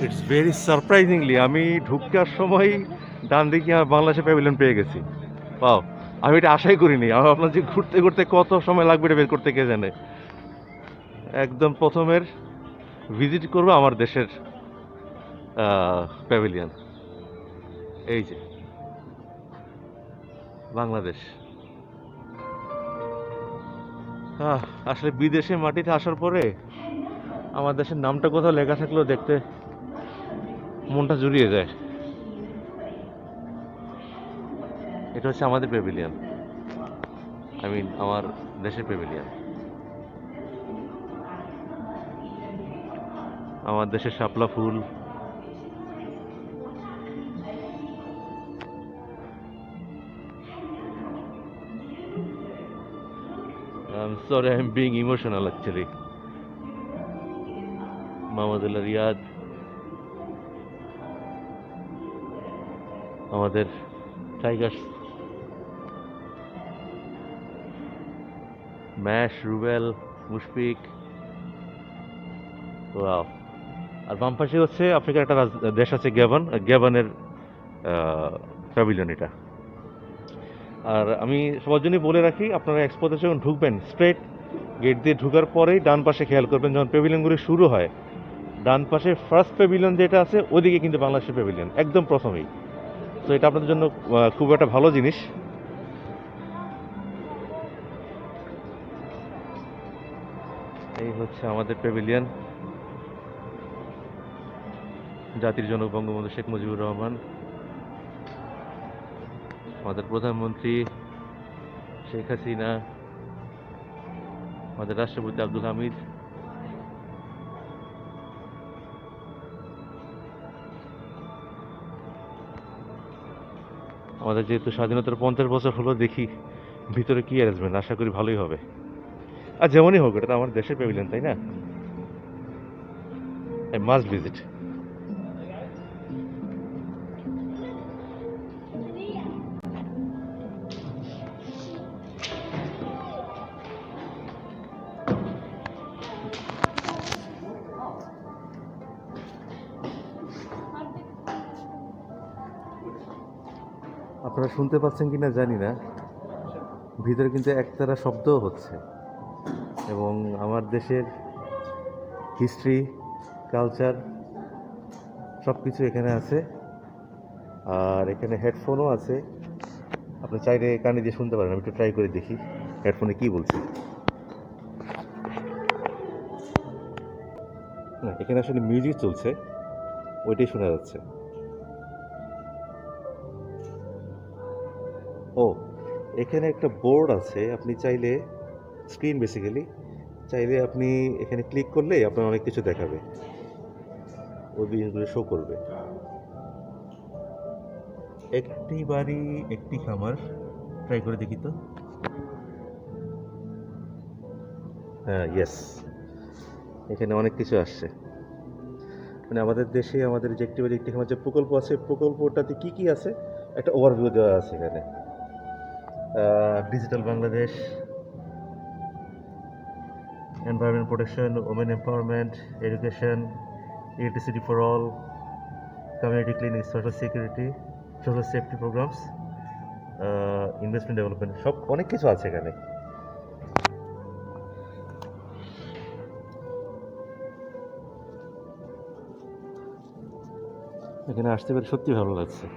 It's very surprisingly আমি ঢুকার সময় ডান দিকে আমার বাংলাদেশের প্যাভিলিয়ন পেয়ে গেছি। পাও, আমি এটা আশাই করিনি। আমি ভাবলাম যে ঘুরতে ঘুরতে কত সময় লাগবে এটা বের করতে কে জানে। একদম প্রথমের ভিজিট করবো আমার দেশের প্যাভিলিয়ন। এই যে বাংলাদেশ। আহ, আসলে বিদেশে মাটিতে আসার পরে আমার দেশের নামটা কোথাও লেখা থাকলেও দেখতে মনটা জুড়িয়ে যায়। এটা হচ্ছে আমাদের প্যাভিলিয়ন, আই মিন আমার দেশের প্যাভিলিয়ন। আমার দেশের শাপলা ফুল। I'm sorry, I'm being emotional actually. Mahmudullah Riyad, আমাদের টাইগার্স, ম্যাশ, রুবেল, মুশফিক। ওয়াও। আর বাম পাশে হচ্ছে আফ্রিকার একটা দেশ আছে গ্যাবন, গ্যাবনের প্যাভিলিয়ন এটা। আর আমি সবার জন্যই বলে রাখি, আপনারা এক্সপোতে যখন ঢুকবেন স্ট্রেট গেট দিয়ে ঢুকার পরেই ডান পাশে খেয়াল করবেন, যখন প্যাভিলিয়নগুলি শুরু হয় ডান পাশে ফার্স্ট প্যাভিলিয়ন যেটা আছে ওইদিকে কিন্তু বাংলাদেশের প্যাভিলিয়ন একদম প্রথমেই। তো এটা আপনাদের জন্য খুব একটা ভালো জিনিস। এই হচ্ছে আমাদের প্যাভিলিয়ন, জাতির জনক বঙ্গবন্ধু শেখ মুজিবুর রহমান, আমাদের প্রধানমন্ত্রী শেখ হাসিনা, আমাদের রাষ্ট্রপতি আব্দুল হামিদ, আমাদের যেহেতু স্বাধীনতার 50 বছর হলো, দেখি ভিতরে কি অ্যারেঞ্জমেন্ট, আশা করি ভালোই হবে। আর যেমনই হোক এটা তো আমার দেশের প্যাভিলিয়ন, তাই না? I must visit. আপনারা শুনতে পাচ্ছেন কিনা জানি না, ভিতরে কিন্তু একতারা শব্দও হচ্ছে। এবং আমার দেশের হিস্ট্রি, কালচার সব কিছু এখানে আছে। আর এখানে হেডফোনও আছে, আপনি চাইলে কানে দিয়ে শুনতে পারেন। আমি একটু ট্রাই করে দেখি হেডফোনে কি বলছে। না, এখানে আসলে মিউজিক চলছে, ওইটাই শোনা যাচ্ছে। ও, এখানে একটা বোর্ড আছে, আপনি চাইলে স্ক্রিন বেসিক্যালি, চাইলে আপনি এখানে ক্লিক করলে আপনার অনেক কিছু দেখাবে, ওই জিনিসগুলো শো করবে। একটি বাড়ি একটি খামার, ট্রাই করে দেখি তো। হ্যাঁ, ইয়েস, এখানে অনেক কিছু আসছে। মানে আমাদের দেশে আমাদের যে একটি বাড়ি একটি খামার যে প্রকল্প আছে, প্রকল্পটাতে কি কি আছে একটা ওভারভিউ দেওয়া আছে এখানে। Digital Bangladesh, environment protection, women empowerment, education, electricity for all, community clinic, social security, social safety programs, investment development, সব অনেক কিছু আছে এখানে। এখানে আসতে পেরে সত্যি ভালো লাগছে।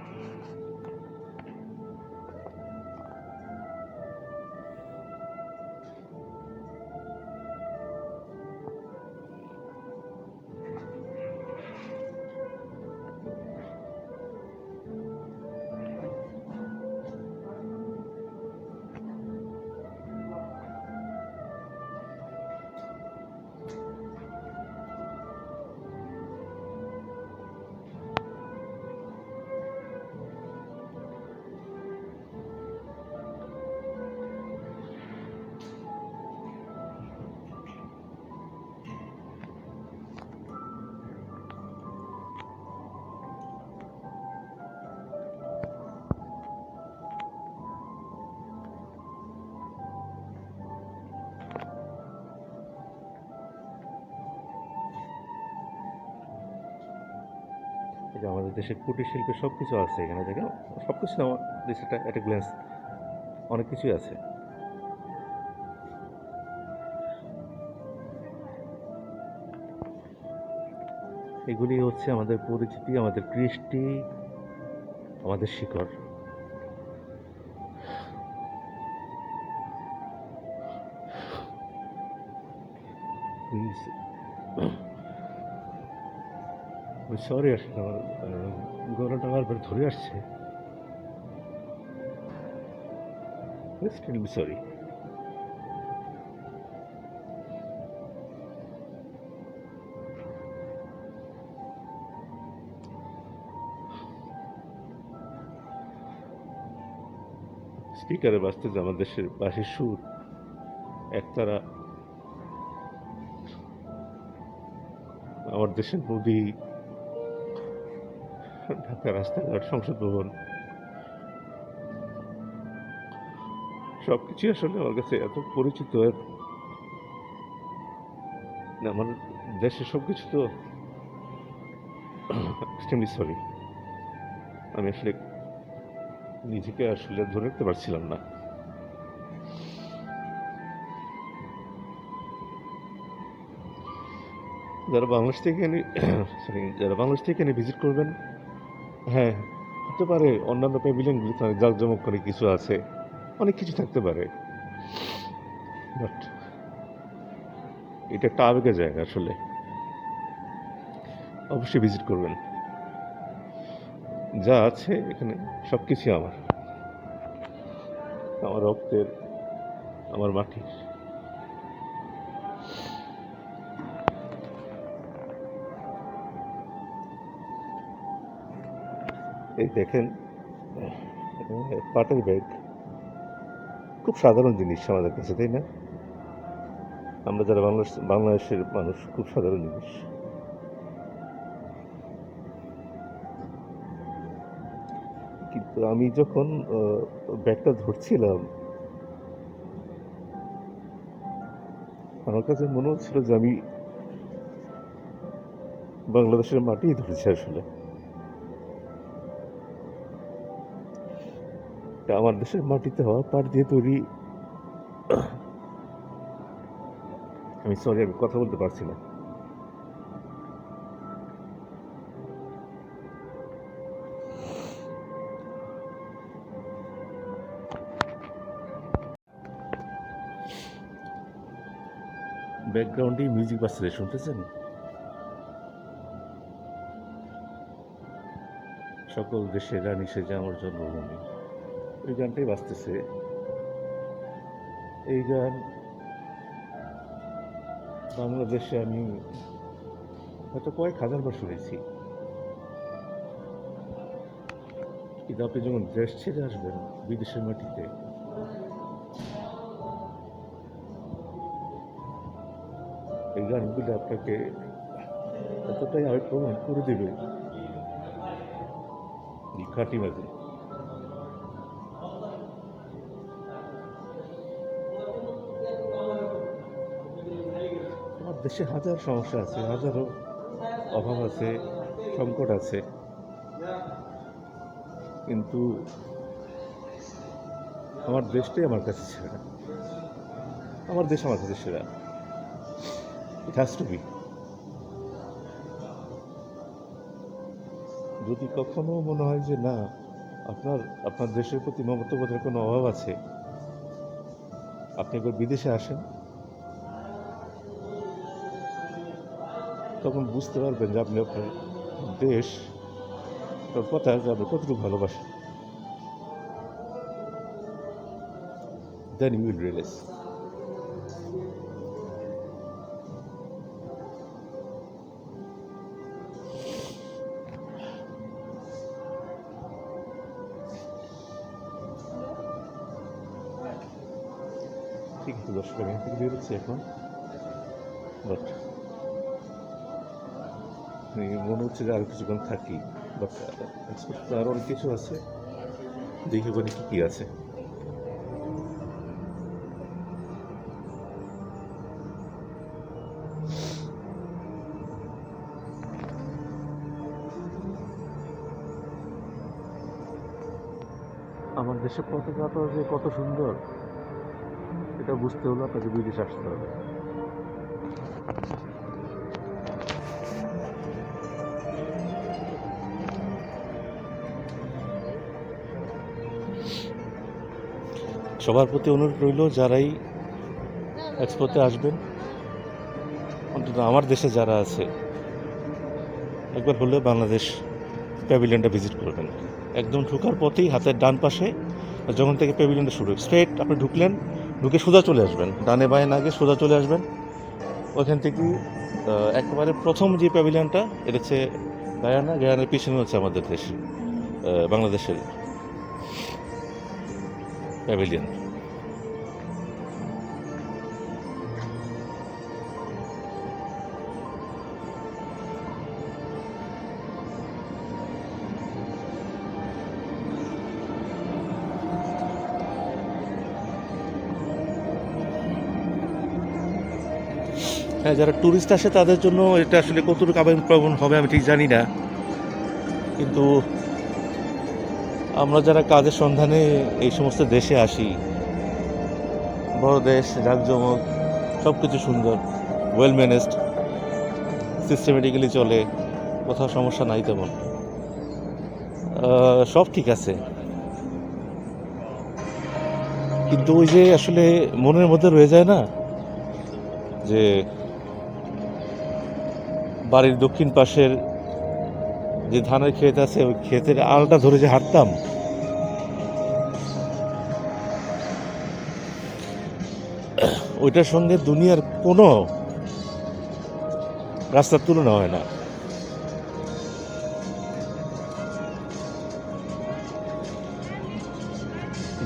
এই যে আমাদের দেশের কুটির শিল্পের সব কিছু আছে এখানে দেখেন, সব কিছু না, আমার দেশে একটা গ্ল্যান্স অনেক কিছুই আছে। এগুলি হচ্ছে আমাদের পরিচিতি, আমাদের কৃষ্টি, আমাদের শিকড়। সরি, আসলে আমার গলাটা বারবার ধরে আসছে। Extremely sorry. স্পিকারে বাজতে যে আমার দেশের বাঁশির সুর একতারা, আমার দেশের নদী, ঢাকা রাস্তাঘাট, সংসদ ভবন, সব কিছুই আসলে আমার কাছে এত পরিচিত। আমার দেশের সব কিছু তো এক্সট্রিমলি সরি, আমি আসলে নিজেকে আসলে ধরে রাখতে পারছিলাম না। যারা বাংলাদেশ থেকে সরি, যারা বাংলাদেশ থেকে এখানে ভিজিট করবেন, হ্যাঁ, হতে পারে অন্যান্য প্যাভিলিয়নগুলিতে অনেক জাঁকজমক করে কিছু আছে, অনেক কিছু থাকতে পারে, বাট এটা একটা আবেগের জায়গা। আসলে অবশ্যই ভিজিট করবেন। যা আছে এখানে সব কিছুই আমার, আমার রক্তের, আমার মাটির। এই দেখেন, পাটের ব্যাগ, খুব সাধারণ জিনিস আমাদের কাছে, তাই না? আমরা যারা বাংলাদেশের মানুষ, খুব সাধারণ জিনিস। কিন্তু আমি যখন ব্যাগটা ধরছিলাম, আমার কাছে মনে হচ্ছিল যে আমি বাংলাদেশের মাটিই ধরেছি আসলে। আমার দেশের মাটিতে হওয়া পাট দিয়ে তৈরি। আমি সরি, আমি কথা বলতে পারছি না। ব্যাকগ্রাউন্ডে মিউজিক বাজছে, শুনতেছেন? সকল দেশের রানী সেজে আমার জন্মভূমি, এই গানটাই বাজতেছে। এই গান বাংলাদেশে আমি হয়তো কয়েক হাজারবার শুনেছি, কিন্তু আপনি যখন দেশ ছেড়ে আসবেন বিদেশের মাটিতে, এই গানগুলো আপনাকে এতটাই আবেগ প্রমাণ করে দেবে, খাঁটি মাঝে। আমার দেশে হাজার সমস্যা আছে, হাজারো অভাব আছে, সংকট আছে, কিন্তু আমার দেশটাই আমার কাছে সেরা। আমার দেশ আমার কাছে সেরা। It has to be. যদি কখনো মনে হয় যে না, আপনার দেশের প্রতি মমত্ববোধের কোনো অভাব আছে, আপনি একবার বিদেশে আসেন, তখন বুঝতে পারবেন যে আপনি আপনার দেশ, তার কথা আপনি কতটুকু ভালোবাসেন। Then you will realize. ঠিক আছে দর্শক, আমি থেকে বেরোচ্ছি এখন, বাট মনে হচ্ছে যে আরও কিছুক্ষণ থাকি, বাট আরও অনেক কিছু আছে, দেখি বলি কী কী আছে। আমার দেশের পতাকাটা যে কত সুন্দর এটা বুঝতে হলে আপনাকে বিদেশে আসতে হবে। সবার প্রতি অনুরোধ রইল, যারাই এক্সপোতে আসবেন, অন্তত আমার দেশে যারা আছে, একবার হলেও বাংলাদেশ প্যাভিলিয়নটা ভিজিট করবেন। একদম ঢোকার পথেই হাতের ডান পাশে, যখন থেকে প্যাভিলিয়নটা শুরু, স্ট্রেট আপনি ঢুকলেন, ঢুকে সোজা চলে আসবেন, ডানে বায়ে না গিয়ে সোজা চলে আসবেন। ওইখান থেকে একেবারে প্রথম যে প্যাভিলিয়নটা, এটা হচ্ছে গায়ানা, গায়ানার পিছনে হচ্ছে আমাদের দেশ, বাংলাদেশের প্যাভিলিয়ন। হ্যাঁ, যারা ট্যুরিস্ট আসে তাদের জন্য এটা আসলে কতটুকু আবেগপ্রবণ হবে আমি ঠিক জানি না, কিন্তু আমরা যারা কাজের সন্ধানে এই সমস্ত দেশে আসি, বড় দেশ, জাঁকজমক, সব কিছু সুন্দর, ওয়েল ম্যানেজড, সিস্টেমেটিক্যালি চলে, কোথাও সমস্যা নাই তেমন, সব ঠিক আছে, কিন্তু ওই যে আসলে মনের মধ্যে রয়ে যায় না যে বাড়ির দক্ষিণ পাশের যে ধানের ক্ষেত আছে, ওই ক্ষেতের আলটা ধরে যে হাঁটতাম, ওইটার সঙ্গে দুনিয়ার কোনো রাস্তার তুলনা হয় না।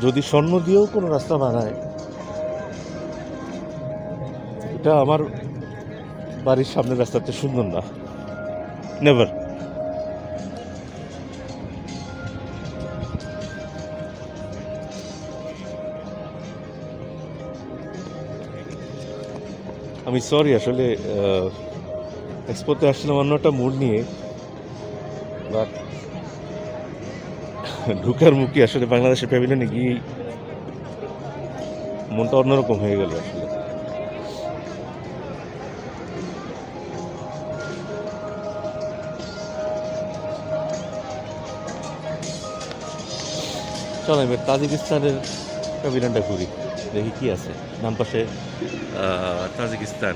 যদি স্বর্ণ দিয়েও কোনো রাস্তা বানায়, এটা আমার বাড়ির সামনের রাস্তাতে সুন্দর না, নেভার। আমি সরি, আসলে এক্সপোতে আসছিলাম অন্য একটা মুড নিয়ে, বাট ঢুকার মুখে আসলে বাংলাদেশের প্যাভিলিয়নে গিয়ে মনটা অন্যরকম হয়ে গেল আসলে। চলো এবার তাজিকিস্তানের প্যাভিলিয়নটা ঘুরি, দেখি কি আছে। ডান পাশে তাজিকিস্তান।